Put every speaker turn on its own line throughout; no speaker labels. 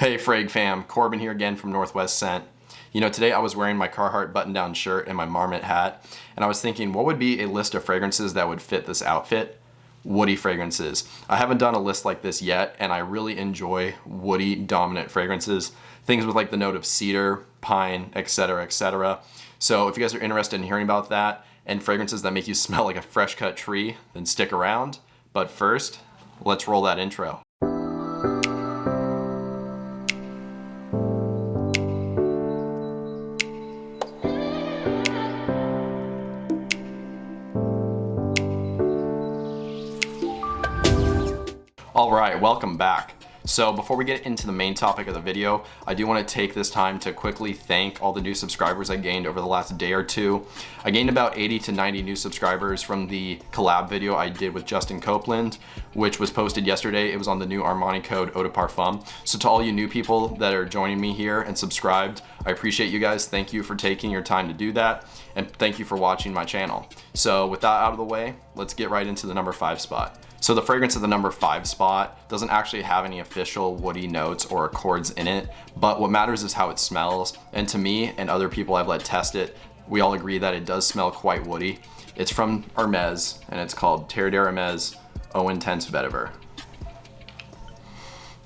Hey Frag fam, Corbin here again from Northwest Scent. You know, today I was wearing my Carhartt button-down shirt and my Marmot hat, and I was thinking, what would be a list of fragrances that would fit this outfit? Woody fragrances. I haven't done a list like this yet, and I really enjoy woody dominant fragrances. Things with like the note of cedar, pine, etc., etc. So if you guys are interested in hearing about that and fragrances that make you smell like a fresh cut tree, then stick around. But first, let's roll that intro. Alright, welcome back. So before we get into the main topic of the video, I do want to take this time to quickly thank all the new subscribers I gained over the last day or two. I gained about 80 to 90 new subscribers from the collab video I did with Justin Copeland, which was posted yesterday. It was on the new Armani code Eau de Parfum. So to all you new people that are joining me here and subscribed, I appreciate you guys. Thank you for taking your time to do that, and thank you for watching my channel. So with that out of the way, let's get right into the number 5 spot. So the fragrance of the number 5 spot doesn't actually have any official woody notes or accords in it, but what matters is how it smells. And to me and other people I've let test it, we all agree that it does smell quite woody. It's from Hermes and it's called Terre d'Hermes Eau Intense Vetiver.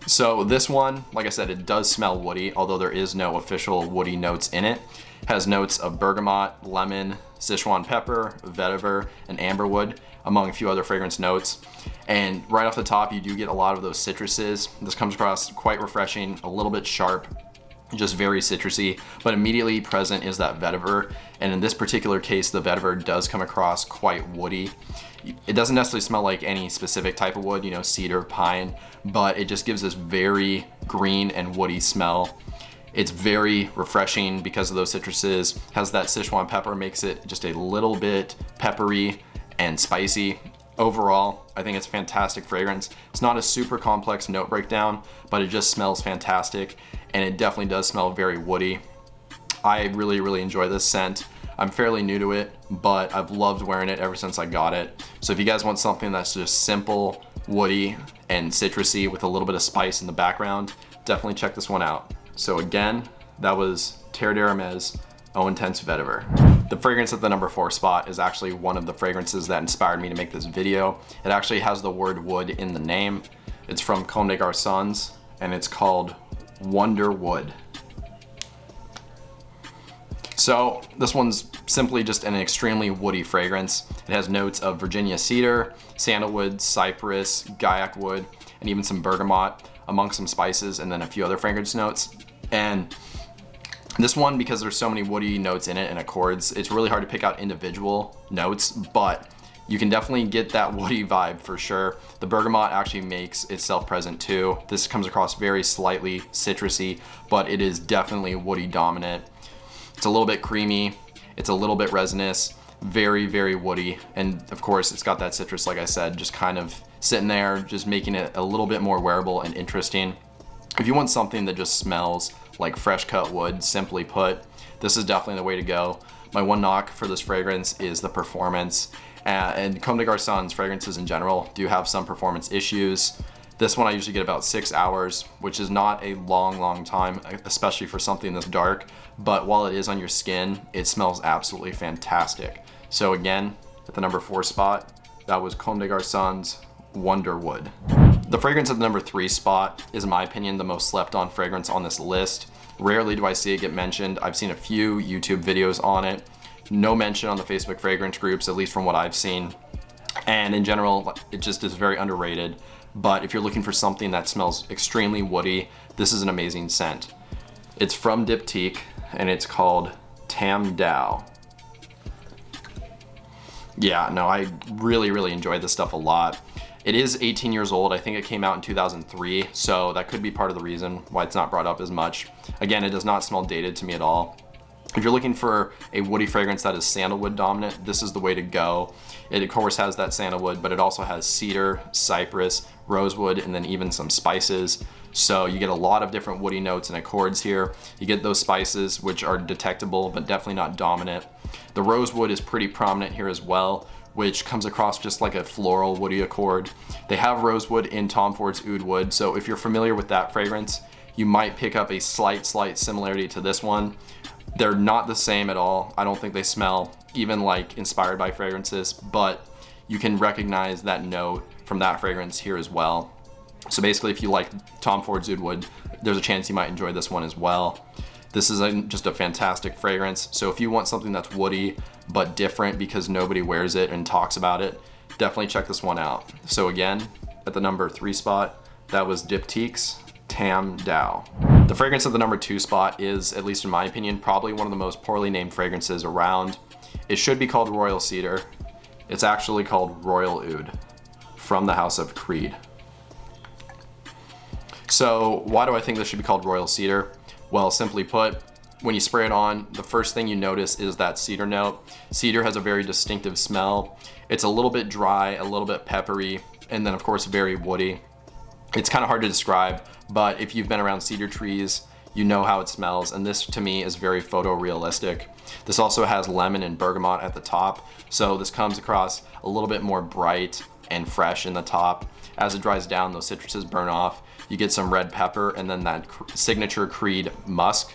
So this one, like I said, it does smell woody, although there is no official woody notes in it. It has notes of bergamot, lemon, Sichuan pepper, vetiver, and amberwood, among a few other fragrance notes. And right off the top, you do get a lot of those citruses. This comes across quite refreshing, a little bit sharp, just very citrusy, but immediately present is that vetiver. And in this particular case, the vetiver does come across quite woody. It doesn't necessarily smell like any specific type of wood, you know, cedar, pine, but it just gives this very green and woody smell. It's very refreshing because of those citruses. Has that Sichuan pepper, makes it just a little bit peppery and spicy. Overall, I think it's a fantastic fragrance. It's not a super complex note breakdown, but it just smells fantastic, and it definitely does smell very woody. I really enjoy this scent. I'm fairly new to it, but I've loved wearing it ever since I got it. So if you guys want something that's just simple, woody, and citrusy with a little bit of spice in the background, definitely check this one out. So again, that was Terre d'Hermes Eau Intense Vetiver. The fragrance at the number 4 spot is actually one of the fragrances that inspired me to make this video. It actually has the word wood in the name. It's from Comme des Garçons, and it's called Wonder Wood. So this one's simply just an extremely woody fragrance. It has notes of Virginia cedar, sandalwood, cypress, gaiac wood, and even some bergamot, among some spices, and then a few other fragrance notes. And this one, because there's so many woody notes in it and accords, it's really hard to pick out individual notes, but you can definitely get that woody vibe for sure. The bergamot actually makes itself present too. This comes across very slightly citrusy, but it is definitely woody dominant. It's a little bit creamy, it's a little bit resinous, very woody, and of course it's got that citrus, like I said, just kind of sitting there, just making it a little bit more wearable and interesting. If you want something that just smells like fresh cut wood, simply put, this is definitely the way to go. My one knock for this fragrance is the performance, and Comme des Garçons fragrances in general do have some performance issues. This one I usually get about 6 hours, which is not a long time, especially for something this dark, but while it is on your skin, it smells absolutely fantastic. So again, at the number 4 spot, that was Comme des Garçons Wonder Wood. The fragrance at the number 3 spot is, in my opinion, the most slept on fragrance on this list. Rarely do I see it get mentioned. I've seen a few YouTube videos on it. No mention on the Facebook fragrance groups, at least from what I've seen. And in general, it just is very underrated. But if you're looking for something that smells extremely woody, this is an amazing scent. It's from Diptyque and it's called Tam Dao. Yeah, no, I really enjoy this stuff a lot. It is 18 years old. I think it came out in 2003, so that could be part of the reason why it's not brought up as much. Again, it does not smell dated to me at all. If you're looking for a woody fragrance that is sandalwood dominant, this is the way to go. It of course has that sandalwood, but it also has cedar, cypress, rosewood, and then even some spices. So you get a lot of different woody notes and accords here. You get those spices, which are detectable, but definitely not dominant. The rosewood is pretty prominent here as well, which comes across just like a floral woody accord. They have rosewood in Tom Ford's Oud Wood, so if you're familiar with that fragrance, you might pick up a slight similarity to this one. They're not the same at all. I don't think they smell even like inspired by fragrances, but you can recognize that note from that fragrance here as well. So basically, if you like Tom Ford's Oud Wood, there's a chance you might enjoy this one as well. This is just a fantastic fragrance. So if you want something that's woody but different because nobody wears it and talks about it, definitely check this one out. So again, at the number 3 spot, that was Diptyque's Tam Dao. The fragrance at the number 2 spot is, at least in my opinion, probably one of the most poorly named fragrances around. It should be called Royal Cedar. It's actually called Royal Oud from the House of Creed. So why do I think this should be called Royal Cedar? Well, simply put, when you spray it on, the first thing you notice is that cedar note. Cedar has a very distinctive smell. It's a little bit dry, a little bit peppery, and then of course very woody. It's kind of hard to describe, but if you've been around cedar trees, you know how it smells, and this to me is very photorealistic. This also has lemon and bergamot at the top, so this comes across a little bit more bright and fresh in the top. As it dries down, those citruses burn off. You get some red pepper and then that signature Creed musk,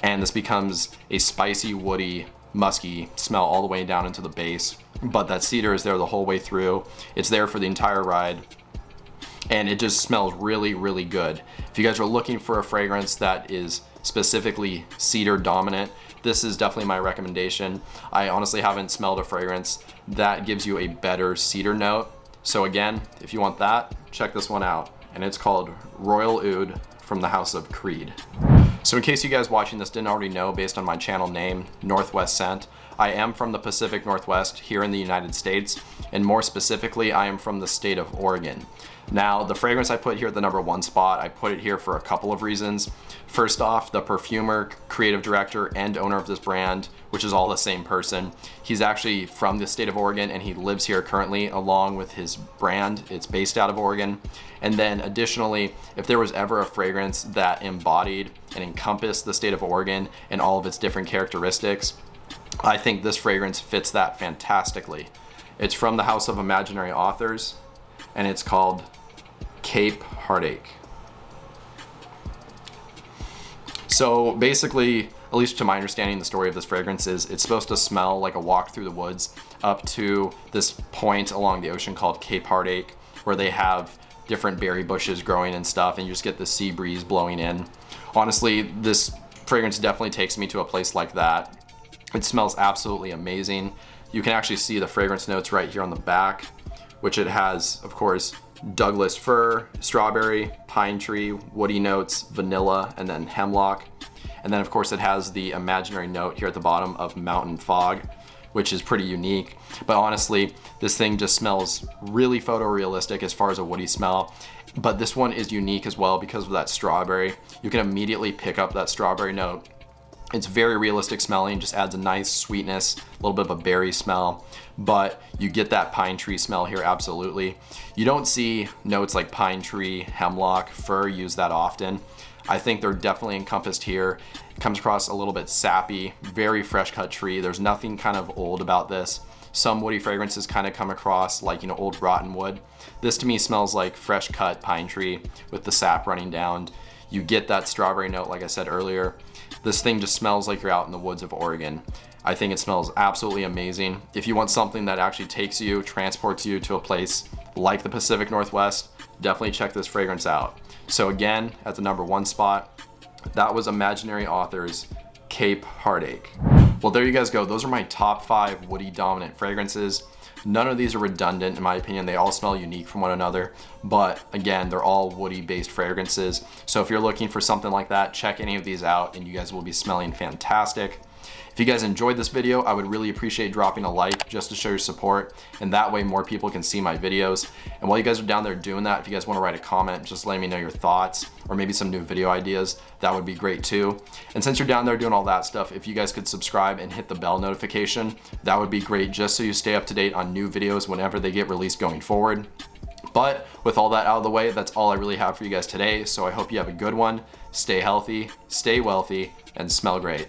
and this becomes a spicy, woody, musky smell all the way down into the base. But that cedar is there the whole way through. It's there for the entire ride, and it just smells really, really good. If you guys are looking for a fragrance that is specifically cedar dominant, this is definitely my recommendation. I honestly haven't smelled a fragrance that gives you a better cedar note. So again, if you want that, check this one out. And it's called Royal Oud from the House of Creed. So in case you guys watching this didn't already know, based on my channel name, Northwest Scent, I am from the Pacific Northwest here in the United States, and more specifically, I am from the state of Oregon. Now, the fragrance I put here at the number 1 spot, I put it here for a couple of reasons. First off, the perfumer, creative director, and owner of this brand, which is all the same person, he's actually from the state of Oregon and he lives here currently along with his brand. It's based out of Oregon. And then additionally, if there was ever a fragrance that embodied and encompassed the state of Oregon and all of its different characteristics, I think this fragrance fits that fantastically. It's from the House of Imaginary Authors, and it's called Cape Heartache. So basically, at least to my understanding, the story of this fragrance is it's supposed to smell like a walk through the woods up to this point along the ocean called Cape Heartache, where they have different berry bushes growing and stuff, and you just get the sea breeze blowing in. Honestly, this fragrance definitely takes me to a place like that. It smells absolutely amazing. You can actually see the fragrance notes right here on the back, which it has, of course, Douglas fir, strawberry, pine tree, woody notes, vanilla, and then hemlock. And then of course it has the imaginary note here at the bottom of mountain fog, which is pretty unique. But honestly, this thing just smells really photorealistic as far as a woody smell. But this one is unique as well because of that strawberry. You can immediately pick up that strawberry note. It's very realistic smelling, just adds a nice sweetness, a little bit of a berry smell, but you get that pine tree smell here absolutely. You don't see notes like pine tree, hemlock, fir used that often. I think they're definitely encompassed here. It comes across a little bit sappy, very fresh cut tree. There's nothing kind of old about this. Some woody fragrances kind of come across like, old rotten wood. This to me smells like fresh cut pine tree with the sap running down. You get that strawberry note like I said earlier. This thing just smells like you're out in the woods of Oregon. I think it smells absolutely amazing. If you want something that actually takes you, transports you to a place like the Pacific Northwest, definitely check this fragrance out. So again, at the number 1 spot, that was Imaginary Authors' Cape Heartache. Well, there you guys go. Those are my top 5 woody dominant fragrances. None of these are redundant in my opinion. They all smell unique from one another, but again, they're all woody based fragrances. So if you're looking for something like that, check any of these out and you guys will be smelling fantastic. If you guys enjoyed this video, I would really appreciate dropping a like just to show your support, and that way more people can see my videos. And while you guys are down there doing that, if you guys want to write a comment, just letting me know your thoughts or maybe some new video ideas, that would be great too. And since you're down there doing all that stuff, if you guys could subscribe and hit the bell notification, that would be great just so you stay up to date on new videos whenever they get released going forward. But with all that out of the way, that's all I really have for you guys today. So I hope you have a good one. Stay healthy, stay wealthy, and smell great.